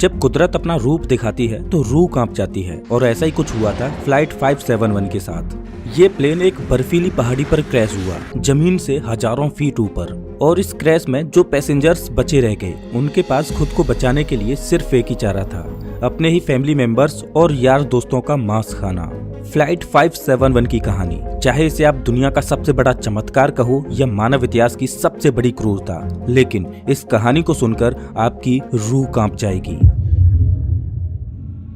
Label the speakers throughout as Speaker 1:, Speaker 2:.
Speaker 1: जब कुदरत अपना रूप दिखाती है तो रूह कांप जाती है और ऐसा ही कुछ हुआ था फ्लाइट 571 के साथ। ये प्लेन एक बर्फीली पहाड़ी पर क्रैश हुआ, जमीन से हजारों फीट ऊपर। और इस क्रैश में जो पैसेंजर्स बचे रह गए उनके पास खुद को बचाने के लिए सिर्फ एक ही चारा था, अपने ही फैमिली मेंबर्स और यार दोस्तों का मांस खाना। फ्लाइट 571 की कहानी, चाहे इसे आप दुनिया का सबसे बड़ा चमत्कार कहो या मानव इतिहास की सबसे बड़ी क्रूरता, लेकिन इस कहानी को सुनकर आपकी रूह कांप जाएगी।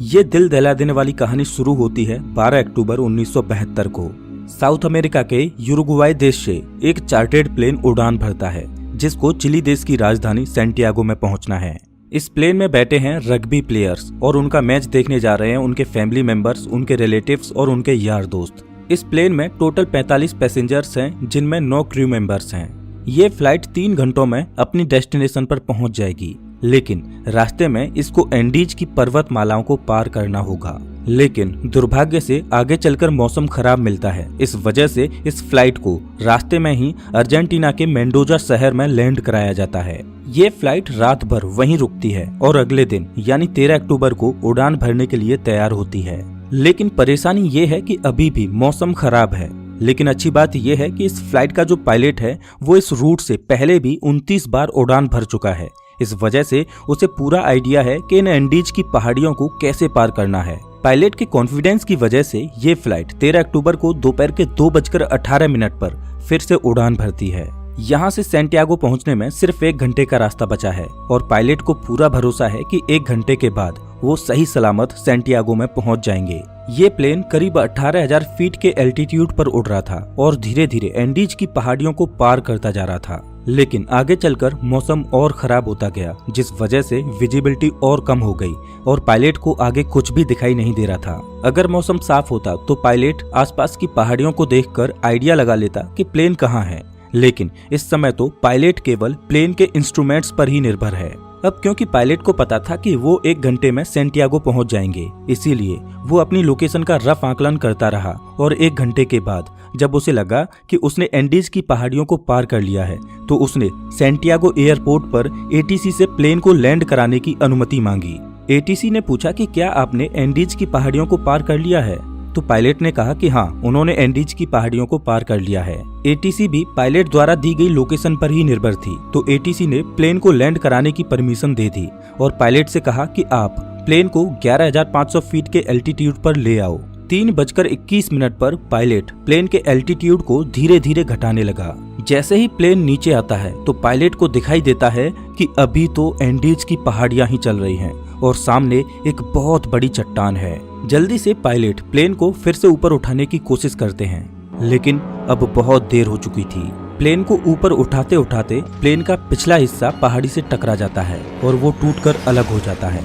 Speaker 1: ये दिल दहला देने वाली कहानी शुरू होती है 12 अक्टूबर 1972 को। साउथ अमेरिका के यूरुग्वाई देश से एक चार्टर्ड प्लेन उड़ान भरता है जिसको चिली देश की राजधानी सैंटियागो में पहुंचना है। इस प्लेन में बैठे हैं रग्बी प्लेयर्स और उनका मैच देखने जा रहे हैं उनके फैमिली मेंबर्स, उनके रिलेटिव्स और उनके यार दोस्त। इस प्लेन में टोटल 45 पैसेंजर्स हैं जिनमें 9 क्रू मेंबर्स हैं। ये फ्लाइट 3 घंटों में अपनी डेस्टिनेशन पर पहुंच जाएगी, लेकिन रास्ते में इसको एंडीज की पर्वतमालाओं को पार करना होगा। लेकिन दुर्भाग्य से आगे चलकर मौसम खराब मिलता है। इस वजह से इस फ्लाइट को रास्ते में ही अर्जेंटीना के मेंडोजा शहर में लैंड कराया जाता है। ये फ्लाइट रात भर वहीं रुकती है और अगले दिन यानी 13 अक्टूबर को उड़ान भरने के लिए तैयार होती है। लेकिन परेशानी ये है कि अभी भी मौसम खराब है। लेकिन अच्छी बात यह है कि इस फ्लाइट का जो पायलट है वो इस रूट से पहले भी 29 बार उड़ान भर चुका है। इस वजह से उसे पूरा आइडिया है कि इन एंडीज की पहाड़ियों को कैसे पार करना है। पायलट के कॉन्फिडेंस की वजह से ये फ्लाइट 13 अक्टूबर को दोपहर के 2:18 पर फिर से उड़ान भरती है। यहाँ से सैंटियागो पहुँचने में सिर्फ 1 घंटे का रास्ता बचा है और पायलट को पूरा भरोसा है कि 1 घंटे के बाद वो सही सलामत सैंटियागो में पहुँच जाएंगे। ये प्लेन करीब 18,000 फीट के एल्टीट्यूड पर उड़ रहा था और धीरे धीरे एंडीज की पहाड़ियों को पार करता जा रहा था। लेकिन आगे चलकर मौसम और खराब होता गया, जिस वजह से विजिबिलिटी और कम हो गई और पायलट को आगे कुछ भी दिखाई नहीं दे रहा था। अगर मौसम साफ होता तो पायलट आसपास की पहाड़ियों को देखकर आइडिया लगा लेता कि प्लेन कहाँ है, लेकिन इस समय तो पायलट केवल प्लेन के इंस्ट्रूमेंट्स पर ही निर्भर है। अब क्योंकि पायलट को पता था कि वो 1 घंटे में सैंटियागो पहुंच जाएंगे, इसीलिए वो अपनी लोकेशन का रफ आकलन करता रहा और 1 घंटे के बाद जब उसे लगा कि उसने एंडीज की पहाड़ियों को पार कर लिया है तो उसने सैंटियागो एयरपोर्ट पर एटीसी से प्लेन को लैंड कराने की अनुमति मांगी। एटीसी ने पूछा कि क्या आपने एंडीज की पहाड़ियों को पार कर लिया है? तो पायलट ने कहा कि हाँ, उन्होंने एंडीज की पहाड़ियों को पार कर लिया है। एटीसी भी पायलट द्वारा दी गई लोकेशन पर ही निर्भर थी, तो एटीसी ने प्लेन को लैंड कराने की परमिशन दे दी और पायलट से कहा कि आप प्लेन को 11,500 फीट के एल्टीट्यूड पर ले आओ। 3:21 पर पायलट प्लेन के एल्टीट्यूड को धीरे धीरे घटाने लगा। जैसे ही प्लेन नीचे आता है तो पायलट को दिखाई देता है कि अभी तो एंडीज की पहाड़ियां ही चल रही हैं और सामने एक बहुत बड़ी चट्टान है। जल्दी से पायलट प्लेन को फिर से ऊपर उठाने की कोशिश करते हैं, लेकिन अब बहुत देर हो चुकी थी। प्लेन को ऊपर उठाते उठाते प्लेन का पिछला हिस्सा पहाड़ी से टकरा जाता है और वो टूटकर अलग हो जाता है।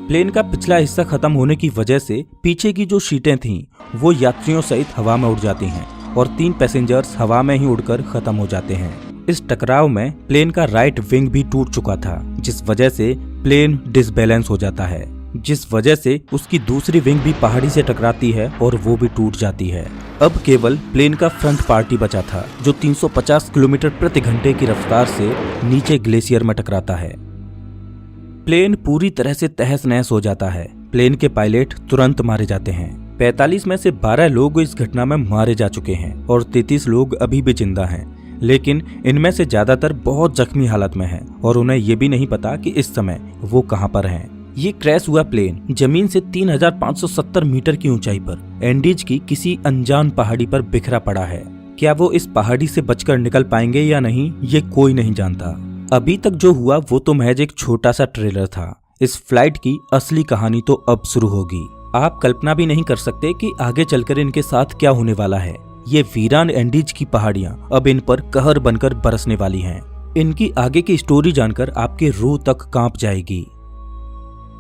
Speaker 1: प्लेन का पिछला हिस्सा खत्म होने की वजह से पीछे की जो सीटें थीं वो यात्रियों सहित हवा में उड़ जाती हैं और 3 पैसेंजर्स हवा में ही उड़कर खत्म हो जाते हैं। इस टकराव में प्लेन का राइट विंग भी टूट चुका था, जिस वजह से प्लेन डिसबैलेंस हो जाता है, जिस वजह से उसकी दूसरी विंग भी पहाड़ी से टकराती है और वो भी टूट जाती है। अब केवल प्लेन का फ्रंट पार्ट ही बचा था जो 350 किलोमीटर प्रति घंटे की रफ्तार से नीचे ग्लेशियर में टकराता है। प्लेन पूरी तरह से तहस नहस हो जाता है। प्लेन के पायलट तुरंत मारे जाते हैं। 45 में से 12 लोग इस घटना में मारे जा चुके हैं और 33 लोग अभी भी जिंदा हैं, लेकिन इनमें से ज्यादातर बहुत जख्मी हालत में हैं और उन्हें ये भी नहीं पता कि इस समय वो कहां पर हैं। ये क्रैश हुआ प्लेन जमीन से 3,570 मीटर की ऊंचाई पर एंडीज की किसी अनजान पहाड़ी पर बिखरा पड़ा है। क्या वो इस पहाड़ी से बचकर निकल पाएंगे या नहीं, ये कोई नहीं जानता। अभी तक जो हुआ वो तो महज एक छोटा सा ट्रेलर था। इस फ्लाइट की असली कहानी तो अब शुरू होगी। आप कल्पना भी नहीं कर सकते कि आगे चलकर इनके साथ क्या होने वाला है। ये वीरान एंडीज की पहाड़ियां अब इन पर कहर बनकर बरसने वाली हैं। इनकी आगे की स्टोरी जानकर आपके रूह तक कांप जाएगी।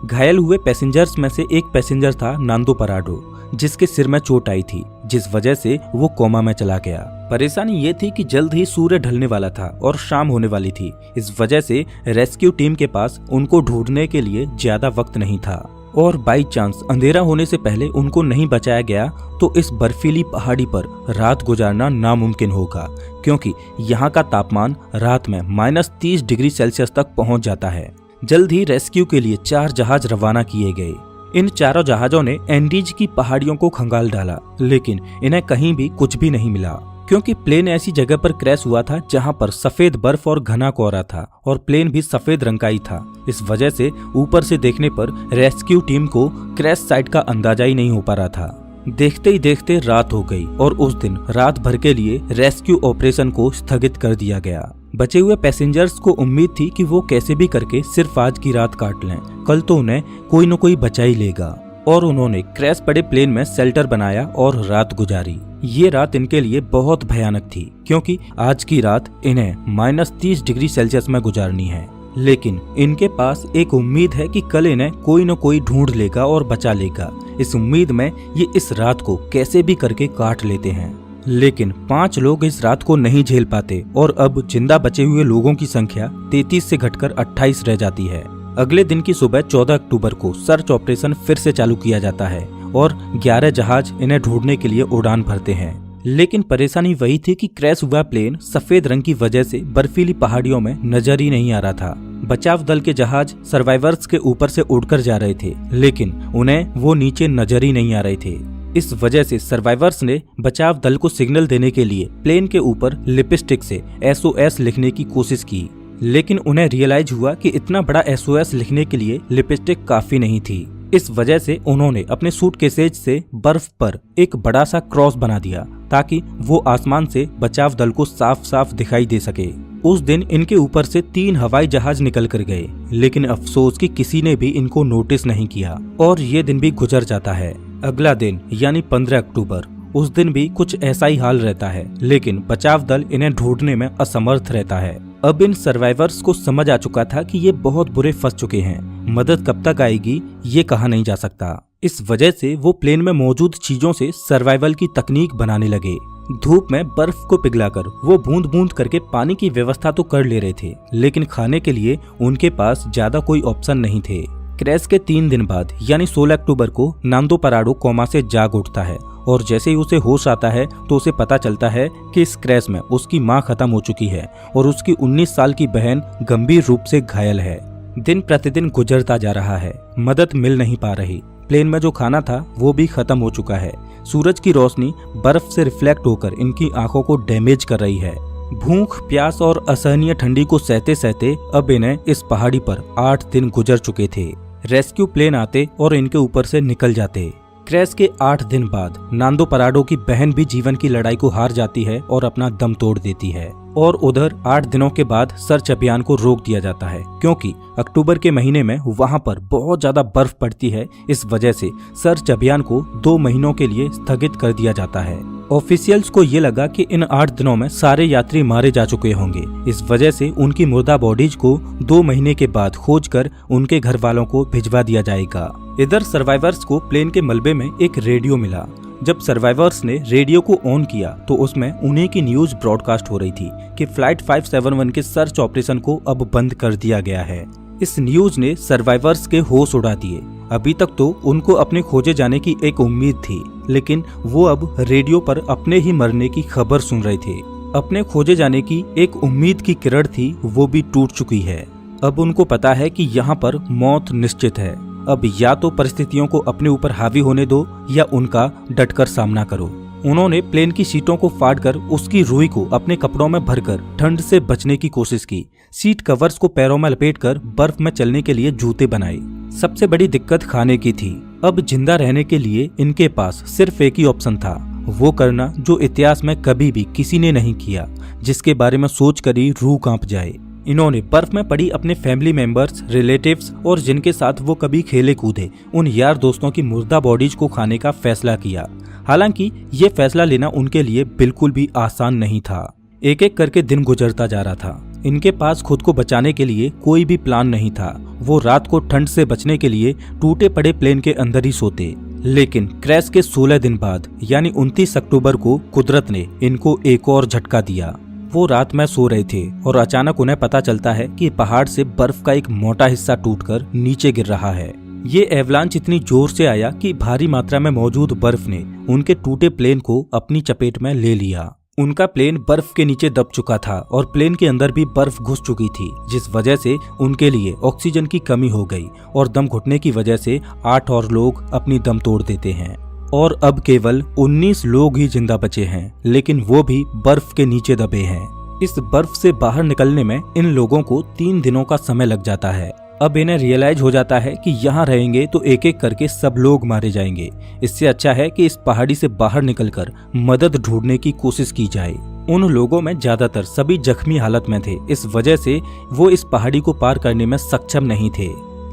Speaker 1: घायल हुए पैसेंजर्स में से एक पैसेंजर था नांदो पराडो, जिसके सिर में चोट आई थी, जिस वजह से वो कोमा में चला गया। परेशानी ये थी कि जल्द ही सूर्य ढलने वाला था और शाम होने वाली थी। इस वजह से रेस्क्यू टीम के पास उनको ढूंढने के लिए ज्यादा वक्त नहीं था और बाई चांस अंधेरा होने से पहले उनको नहीं बचाया गया तो इस बर्फीली पहाड़ी पर रात गुजारना नामुमकिन होगा, क्योंकि यहाँ का तापमान रात में -30 डिग्री सेल्सियस तक पहुँच जाता है। जल्द ही रेस्क्यू के लिए 4 जहाज रवाना किए गए। इन चारों जहाजों ने एंडीज की पहाड़ियों को खंगाल डाला, लेकिन इन्हें कहीं भी कुछ भी नहीं मिला, क्योंकि प्लेन ऐसी जगह पर क्रैश हुआ था जहां पर सफेद बर्फ और घना कोहरा था और प्लेन भी सफेद रंग का ही था। इस वजह से ऊपर से देखने पर रेस्क्यू टीम को क्रैश साइट का अंदाजा ही नहीं हो पा रहा था। देखते ही देखते रात हो गई और उस दिन रात भर के लिए रेस्क्यू ऑपरेशन को स्थगित कर दिया गया। बचे हुए पैसेंजर्स को उम्मीद थी कि वो कैसे भी करके सिर्फ आज की रात काट लें, कल तो उन्हें कोई न कोई बचा ही लेगा। और उन्होंने क्रैश पड़े प्लेन में शेल्टर बनाया और रात गुजारी। ये रात इनके लिए बहुत भयानक थी, क्योंकि आज की रात इन्हें -30 डिग्री सेल्सियस में गुजारनी है। लेकिन इनके पास एक उम्मीद है कि कल इन्हें कोई न कोई ढूंढ लेगा और बचा लेगा। इस उम्मीद में ये इस रात को कैसे भी करके काट लेते हैं। लेकिन 5 लोग इस रात को नहीं झेल पाते और अब जिंदा बचे हुए लोगों की संख्या 33 से घटकर 28 रह जाती है। अगले दिन की सुबह 14 अक्टूबर को सर्च ऑपरेशन फिर से चालू किया जाता है और 11 जहाज इन्हें ढूंढने के लिए उड़ान भरते हैं। लेकिन परेशानी वही थी कि क्रैश हुआ प्लेन सफेद रंग की वजह से बर्फीली पहाड़ियों में नजर ही नहीं आ रहा था। बचाव दल के जहाज सर्वाइवर्स के ऊपर से उड़कर जा रहे थे, लेकिन उन्हें वो नीचे नजर ही नहीं आ रहे थे। इस वजह से सर्वाइवर्स ने बचाव दल को सिग्नल देने के लिए प्लेन के ऊपर लिपस्टिक से SOS लिखने की कोशिश की, लेकिन उन्हें रियलाइज हुआ कि इतना बड़ा SOS लिखने के लिए लिपस्टिक काफी नहीं थी। इस वजह से उन्होंने अपने सूटकेसेज से बर्फ पर एक बड़ा सा क्रॉस बना दिया ताकि वो आसमान से बचाव दल को साफ साफ दिखाई दे सके। उस दिन इनके ऊपर से 3 हवाई जहाज निकल कर गए, लेकिन अफसोस कि किसी ने भी इनको नोटिस नहीं किया और ये दिन भी गुजर जाता है। अगला दिन यानी 15 अक्टूबर, उस दिन भी कुछ ऐसा ही हाल रहता है, लेकिन बचाव दल इन्हें ढूंढने में असमर्थ रहता है। अब इन सर्वाइवर्स को समझ आ चुका था कि ये बहुत बुरे फंस चुके हैं। मदद कब तक आएगी ये कहा नहीं जा सकता। इस वजह से वो प्लेन में मौजूद चीजों से सर्वाइवल की तकनीक बनाने लगे। धूप में बर्फ को पिघलाकर वो बूंद बूंद करके पानी की व्यवस्था तो कर ले रहे थे, लेकिन खाने के लिए उनके पास ज्यादा कोई ऑप्शन नहीं थे। क्रैश के 3 दिन बाद यानी 16 अक्टूबर को नांदो पराडो कोमा से जाग उठता है और जैसे ही उसे होश आता है तो उसे पता चलता है कि इस क्रैश में उसकी मां खत्म हो चुकी है और उसकी 19 साल की बहन गंभीर रूप से घायल है। दिन प्रतिदिन गुजरता जा रहा है, मदद मिल नहीं पा रही। प्लेन में जो खाना था वो भी खत्म हो चुका है। सूरज की रोशनी बर्फ से रिफ्लेक्ट होकर इनकी आंखों को डैमेज कर रही है। भूख, प्यास और असहनीय ठंडी को सहते सहते अब इन्हें इस पहाड़ी पर 8 दिन गुजर चुके थे। रेस्क्यू प्लेन आते और इनके ऊपर से निकल जाते। क्रैश के 8 दिन बाद नांदो पराडो की बहन भी जीवन की लड़ाई को हार जाती है और अपना दम तोड़ देती है। और उधर 8 दिनों के बाद सर्च अभियान को रोक दिया जाता है, क्योंकि अक्टूबर के महीने में वहां पर बहुत ज्यादा बर्फ पड़ती है। इस वजह से सर्च अभियान को 2 महीनों के लिए स्थगित कर दिया जाता है। ऑफिशियल्स को ये लगा कि इन 8 दिनों में सारे यात्री मारे जा चुके होंगे। इस वजह से उनकी मुर्दा बॉडीज को 2 महीने के बाद खोजकर उनके घर वालों को भिजवा दिया जाएगा। इधर सर्वाइवर्स को प्लेन के मलबे में एक रेडियो मिला। जब सर्वाइवर्स ने रेडियो को ऑन किया तो उसमें उन्हीं की न्यूज ब्रॉडकास्ट हो रही थी कि फ्लाइट 571 के सर्च ऑपरेशन को अब बंद कर दिया गया है। इस न्यूज ने सर्वाइवर्स के होश उड़ा दिए। अभी तक तो उनको अपने खोजे जाने की एक उम्मीद थी, लेकिन वो अब रेडियो पर अपने ही मरने की खबर सुन रहे थे। अपने खोजे जाने की एक उम्मीद की किरण थी, वो भी टूट चुकी है। अब उनको पता है कि यहाँ पर मौत निश्चित है। अब या तो परिस्थितियों को अपने ऊपर हावी होने दो या उनका डटकर सामना करो। उन्होंने प्लेन की सीटों को फाड़कर उसकी रुई को अपने कपड़ों में भरकर ठंड से बचने की कोशिश की। सीट कवर्स को पैरों में लपेटकर बर्फ में चलने के लिए जूते बनाए। सबसे बड़ी दिक्कत खाने की थी। अब जिंदा रहने के लिए इनके पास सिर्फ एक ही ऑप्शन था, वो करना जो इतिहास में कभी भी किसी ने नहीं किया, जिसके बारे में सोचकर ही रूह कांप जाए। इन्होंने बर्फ में पड़ी अपने फैमिली मेंबर्स, रिलेटिव्स और जिनके साथ वो कभी खेले कूदे उन यार दोस्तों की मुर्दा बॉडीज को खाने का फैसला किया। हालांकि ये फैसला लेना उनके लिए बिल्कुल भी आसान नहीं था। एक एक करके दिन गुजरता जा रहा था। इनके पास खुद को बचाने के लिए कोई भी प्लान नहीं था। वो रात को ठंड से बचने के लिए टूटे पड़े प्लेन के अंदर ही सोते। लेकिन क्रैश के 16 दिन बाद यानी 29 अक्टूबर को कुदरत ने इनको एक और झटका दिया। वो रात में सो रहे थे और अचानक उन्हें पता चलता है कि पहाड़ से बर्फ का एक मोटा हिस्सा टूटकर नीचे गिर रहा है। ये एवलांच इतनी जोर से आया कि भारी मात्रा में मौजूद बर्फ ने उनके टूटे प्लेन को अपनी चपेट में ले लिया। उनका प्लेन बर्फ के नीचे दब चुका था और प्लेन के अंदर भी बर्फ घुस चुकी थी, जिस वजह से उनके लिए ऑक्सीजन की कमी हो गई और दम घुटने की वजह से 8 और लोग अपनी दम तोड़ देते हैं और अब केवल 19 लोग ही जिंदा बचे हैं, लेकिन वो भी बर्फ के नीचे दबे हैं। इस बर्फ से बाहर निकलने में इन लोगों को 3 दिनों का समय लग जाता है। अब इन्हें रियलाइज हो जाता है कि यहाँ रहेंगे तो एक एक करके सब लोग मारे जाएंगे। इससे अच्छा है कि इस पहाड़ी से बाहर निकलकर मदद ढूंढने की कोशिश की जाए। उन लोगों में ज्यादातर सभी जख्मी हालत में थे, इस वजह से वो इस पहाड़ी को पार करने में सक्षम नहीं थे।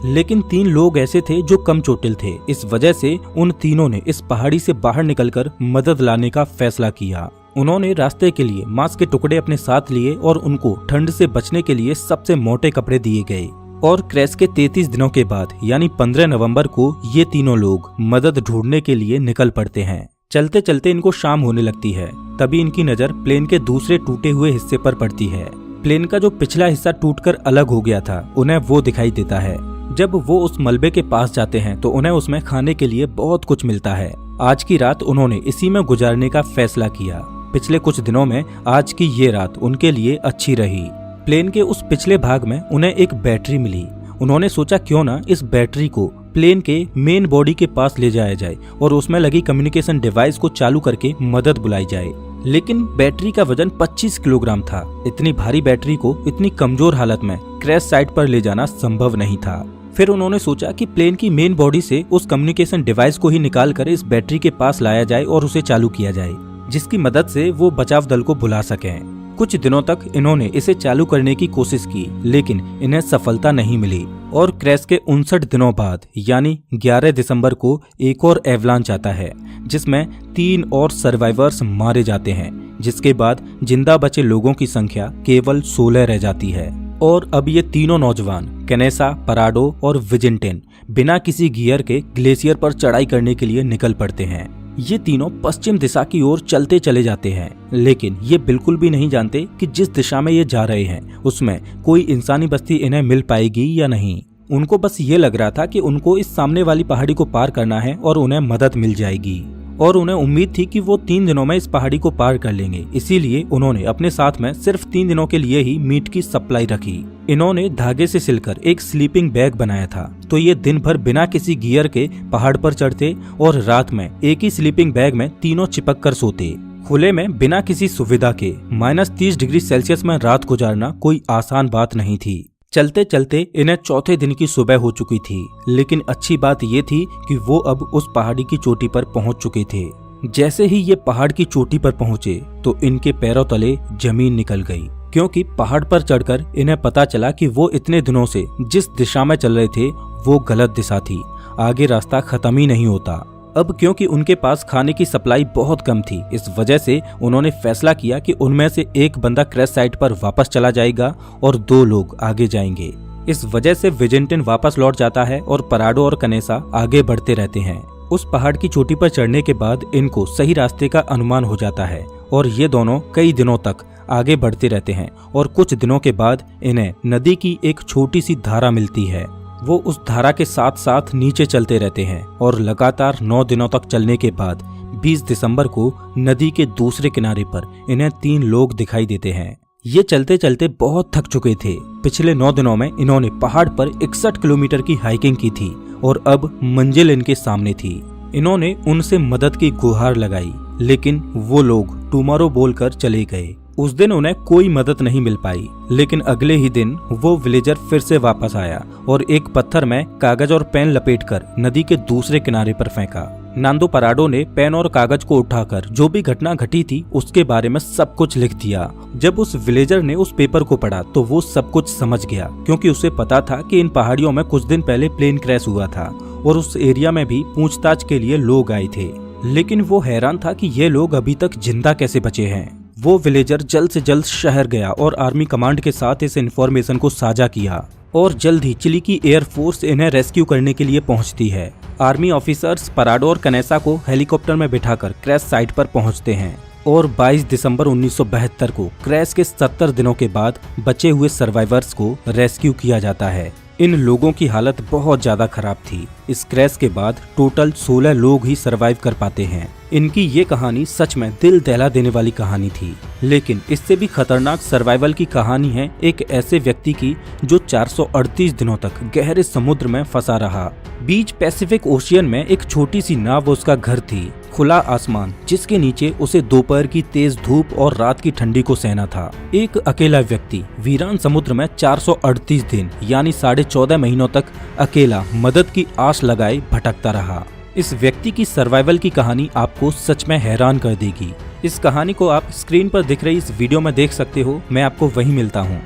Speaker 1: लेकिन 3 लोग ऐसे थे जो कम चोटिल थे, इस वजह से उन तीनों ने इस पहाड़ी से बाहर निकलकर मदद लाने का फैसला किया। उन्होंने रास्ते के लिए मांस के टुकड़े अपने साथ लिए और उनको ठंड से बचने के लिए सबसे मोटे कपड़े दिए गए। और क्रैश के 33 दिनों के बाद यानी 15 नवंबर को ये तीनों लोग मदद ढूंढने के लिए निकल पड़ते हैं। चलते चलते इनको शाम होने लगती है, तभी इनकी नजर प्लेन के दूसरे टूटे हुए हिस्से पर पड़ती है। प्लेन का जो पिछला हिस्सा टूटकर अलग हो गया था, उन्हें वो दिखाई देता है। जब वो उस मलबे के पास जाते हैं तो उन्हें उसमें खाने के लिए बहुत कुछ मिलता है। आज की रात उन्होंने इसी में गुजारने का फैसला किया। पिछले कुछ दिनों में आज की ये रात उनके लिए अच्छी रही। प्लेन के उस पिछले भाग में उन्हें एक बैटरी मिली। उन्होंने सोचा क्यों ना इस बैटरी को प्लेन के मेन बॉडी के पास ले जाया जाए और उसमें लगी कम्युनिकेशन डिवाइस को चालू करके मदद बुलाई जाए। लेकिन बैटरी का वजन 25 किलोग्राम था। इतनी भारी बैटरी को इतनी कमजोर हालत में क्रैश साइट पर ले जाना संभव नहीं था। फिर उन्होंने सोचा कि प्लेन की मेन बॉडी से उस कम्युनिकेशन डिवाइस को ही निकाल कर इस बैटरी के पास लाया जाए और उसे चालू किया जाए, जिसकी मदद से वो बचाव दल को बुला सकें। कुछ दिनों तक इन्होंने इसे चालू करने की कोशिश की, लेकिन इन्हें सफलता नहीं मिली और क्रैश के 59 दिनों बाद यानी 11 दिसंबर को एक और एवलांच आता है, जिसमें 3 और सर्वाइवर्स मारे जाते हैं, जिसके बाद जिंदा बचे लोगों की संख्या केवल 16 रह जाती है। और अब ये तीनों नौजवान कैनेसा, पराडो और विजिंटेन बिना किसी गियर के ग्लेशियर पर चढ़ाई करने के लिए निकल पड़ते हैं। ये तीनों पश्चिम दिशा की ओर चलते चले जाते हैं, लेकिन ये बिल्कुल भी नहीं जानते कि जिस दिशा में ये जा रहे हैं उसमें कोई इंसानी बस्ती इन्हें मिल पाएगी या नहीं। उनको बस ये लग रहा था कि उनको इस सामने वाली पहाड़ी को पार करना है और उन्हें मदद मिल जाएगी, और उन्हें उम्मीद थी कि वो 3 दिनों में इस पहाड़ी को पार कर लेंगे। इसीलिए उन्होंने अपने साथ में सिर्फ 3 दिनों के लिए ही मीट की सप्लाई रखी। इन्होंने धागे से सिलकर एक स्लीपिंग बैग बनाया था, तो ये दिन भर बिना किसी गियर के पहाड़ पर चढ़ते और रात में एक ही स्लीपिंग बैग में तीनों चिपक कर सोते। खुले में बिना किसी सुविधा के -30 डिग्री सेल्सियस में रात गुजारना कोई आसान बात नहीं थी। चलते चलते इन्हें चौथे दिन की सुबह हो चुकी थी, लेकिन अच्छी बात ये थी कि वो अब उस पहाड़ी की चोटी पर पहुंच चुके थे। जैसे ही ये पहाड़ की चोटी पर पहुंचे तो इनके पैरों तले जमीन निकल गई, क्योंकि पहाड़ पर चढ़कर इन्हें पता चला कि वो इतने दिनों से जिस दिशा में चल रहे थे वो गलत दिशा थी। आगे रास्ता खत्म ही नहीं होता। अब क्योंकि उनके पास खाने की सप्लाई बहुत कम थी, इस वजह से उन्होंने फैसला किया कि उनमें से एक बंदा क्रैश साइट पर वापस चला जाएगा और 2 लोग आगे जाएंगे। इस वजह से विजिंटन वापस लौट जाता है और पराडो और कनेसा आगे बढ़ते रहते हैं। उस पहाड़ की चोटी पर चढ़ने के बाद इनको सही रास्ते का अनुमान हो जाता है और ये दोनों कई दिनों तक आगे बढ़ते रहते हैं और कुछ दिनों के बाद इन्हें नदी की एक छोटी सी धारा मिलती है। वो उस धारा के साथ साथ नीचे चलते रहते हैं और लगातार 9 दिनों तक चलने के बाद 20 दिसंबर को नदी के दूसरे किनारे पर इन्हें 3 लोग दिखाई देते हैं। ये चलते चलते बहुत थक चुके थे। पिछले 9 दिनों में इन्होंने पहाड़ पर 61 किलोमीटर की हाइकिंग की थी और अब मंजिल इनके सामने थी। इन्होंने उनसे मदद की गुहार लगाई, लेकिन वो लोग टुमारो बोलकर चले गए। उस दिन उन्हें कोई मदद नहीं मिल पाई, लेकिन अगले ही दिन वो विलेजर फिर से वापस आया और एक पत्थर में कागज और पेन लपेटकर नदी के दूसरे किनारे पर फेंका। नांदो पराडो ने पेन और कागज को उठाकर जो भी घटना घटी थी उसके बारे में सब कुछ लिख दिया। जब उस विलेजर ने उस पेपर को पढ़ा तो वो सब कुछ समझ गया, क्योंकि उसे पता था कि इन पहाड़ियों में कुछ दिन पहले प्लेन क्रैश हुआ था और उस एरिया में भी पूछताछ के लिए लोग आए थे। लेकिन वो हैरान था कि ये लोग अभी तक जिंदा कैसे बचे हैं। वो विलेजर जल्द से जल्द शहर गया और आर्मी कमांड के साथ इस इन्फॉर्मेशन को साझा किया और जल्द ही चिली की एयरफोर्स इन्हें रेस्क्यू करने के लिए पहुंचती है। आर्मी ऑफिसर्स पराडो और कनेसा को हेलीकॉप्टर में बिठाकर क्रैश साइट पर पहुंचते हैं और 22 दिसंबर 1972 को क्रैश के 70 दिनों के बाद बचे हुए सर्वाइवर्स को रेस्क्यू किया जाता है। इन लोगों की हालत बहुत ज्यादा खराब थी। इस क्रैश के बाद टोटल 16 लोग ही सर्वाइव कर पाते हैं। इनकी ये कहानी सच में दिल दहला देने वाली कहानी थी। लेकिन इससे भी खतरनाक सर्वाइवल की कहानी है एक ऐसे व्यक्ति की जो 438 दिनों तक गहरे समुद्र में फंसा रहा। बीच पैसिफिक ओशियन में एक छोटी सी नाव उसका घर थी, खुला आसमान जिसके नीचे उसे दोपहर की तेज धूप और रात की ठंडी को सहना था। एक अकेला व्यक्ति वीरान समुद्र में 438 दिन यानी 14.5 महीनों तक अकेला मदद की आस लगाए भटकता रहा। इस व्यक्ति की सर्वाइवल की कहानी आपको सच में हैरान कर देगी। इस कहानी को आप स्क्रीन पर दिख रही इस वीडियो में देख सकते हो। मैं आपको वहीं मिलता हूँ।